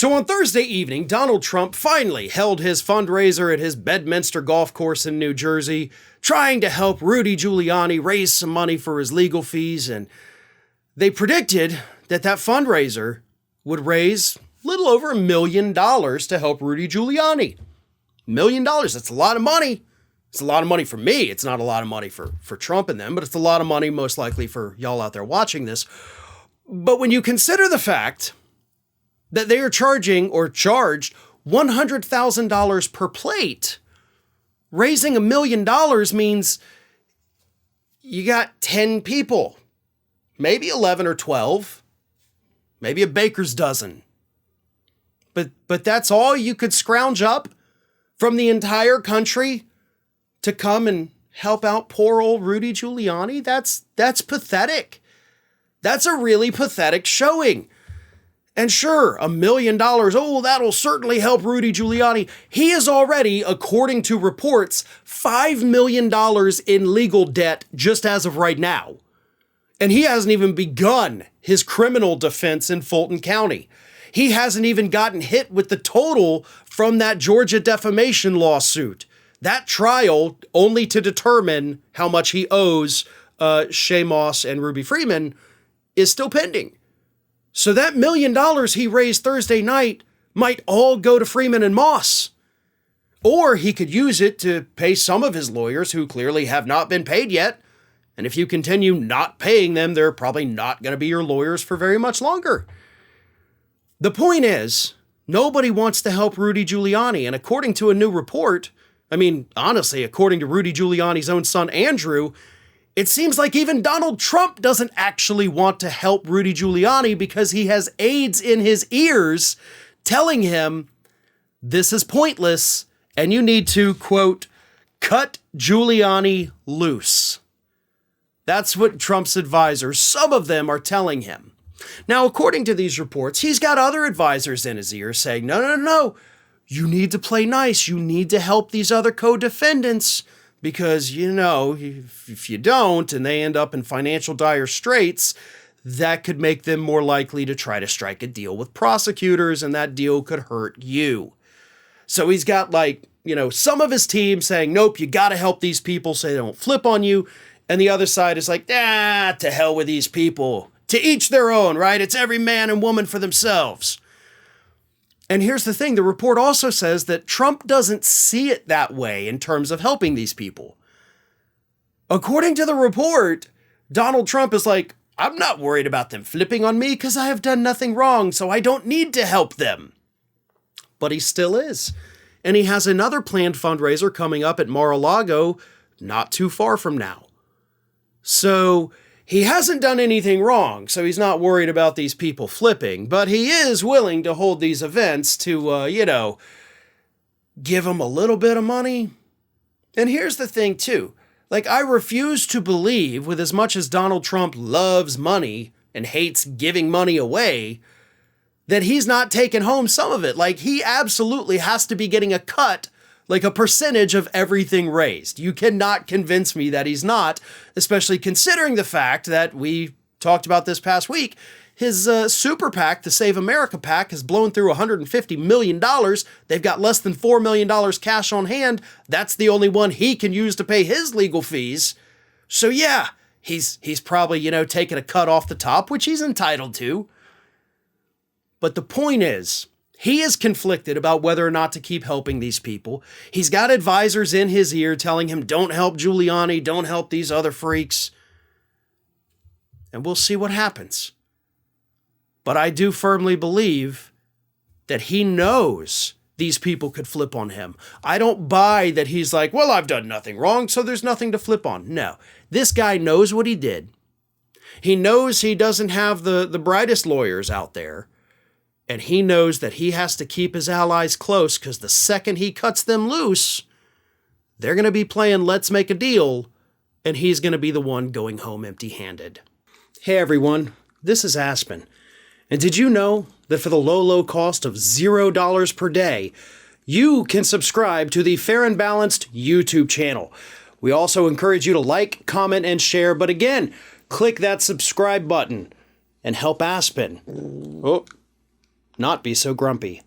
So on Thursday evening, Donald Trump finally held his fundraiser at his Bedminster golf course in New Jersey, trying to help Rudy Giuliani raise some money for his legal fees, and they predicted that fundraiser would raise a little over $1 million to help Rudy Giuliani. $1 million, that's a lot of money. It's a lot of money for me. It's not a lot of money for Trump and them, but it's a lot of money most likely for y'all out there watching this. But when you consider the fact that they are charged $100,000 per plate, raising $1 million means you got 10 people, maybe 11 or 12, maybe a baker's dozen. But that's all you could scrounge up from the entire country to come and help out poor old Rudy Giuliani? That's pathetic. That's a really pathetic showing. And sure, $1 million, oh, that'll certainly help Rudy Giuliani. He is already, according to reports, $5 million in legal debt just as of right now. And he hasn't even begun his criminal defense in Fulton County. He hasn't even gotten hit with the total from that Georgia defamation lawsuit. That trial, only to determine how much he owes Shay Moss and Ruby Freeman, is still pending. So that $1 million he raised Thursday night might all go to Freeman and Moss. Or he could use it to pay some of his lawyers who clearly have not been paid yet. And if you continue not paying them, they're probably not going to be your lawyers for very much longer. The point is, nobody wants to help Rudy Giuliani. And according to a new report, honestly, according to Rudy Giuliani's own son, Andrew, it seems like even Donald Trump doesn't actually want to help Rudy Giuliani because he has aides in his ears telling him this is pointless and you need to, quote, cut Giuliani loose. That's what Trump's advisors, some of them, are telling him. Now, according to these reports, he's got other advisors in his ear saying, no, you need to play nice. You need to help these other co-defendants because, if you don't and they end up in financial dire straits, that could make them more likely to try to strike a deal with prosecutors, and that deal could hurt you. So he's got some of his team saying, nope, you got to help these people so they don't flip on you. And the other side is like, to hell with these people. To each their own, right? It's every man and woman for themselves. And here's the thing. The report also says that Trump doesn't see it that way in terms of helping these people. According to the report, Donald Trump is like, I'm not worried about them flipping on me because I have done nothing wrong, so I don't need to help them. But he still is. And he has another planned fundraiser coming up at Mar-a-Lago not too far from now. So he hasn't done anything wrong, so he's not worried about these people flipping, but he is willing to hold these events to, give them a little bit of money. And here's the thing, too. I refuse to believe, with as much as Donald Trump loves money and hates giving money away, that he's not taking home some of it. He absolutely has to be getting a cut, a percentage of everything raised. You cannot convince me that he's not, especially considering the fact that we talked about this past week. His super PAC, the Save America PAC, has blown through $150 million. They've got less than $4 million cash on hand. That's the only one he can use to pay his legal fees. So yeah, he's probably, taking a cut off the top, which he's entitled to. But the point is, he is conflicted about whether or not to keep helping these people. He's got advisors in his ear telling him, don't help Giuliani, don't help these other freaks. And we'll see what happens. But I do firmly believe that he knows these people could flip on him. I don't buy that he's like, well, I've done nothing wrong, so there's nothing to flip on. No, this guy knows what he did. He knows he doesn't have the brightest lawyers out there. And he knows that he has to keep his allies close because the second he cuts them loose, they're going to be playing let's make a deal, and he's going to be the one going home empty-handed. Hey everyone, this is Aspen. And did you know that for the low cost of $0 per day, you can subscribe to the Fair and Balanced YouTube channel? We also encourage you to like, comment, and share, but again, click that subscribe button and help Aspen. Oh. not be so grumpy.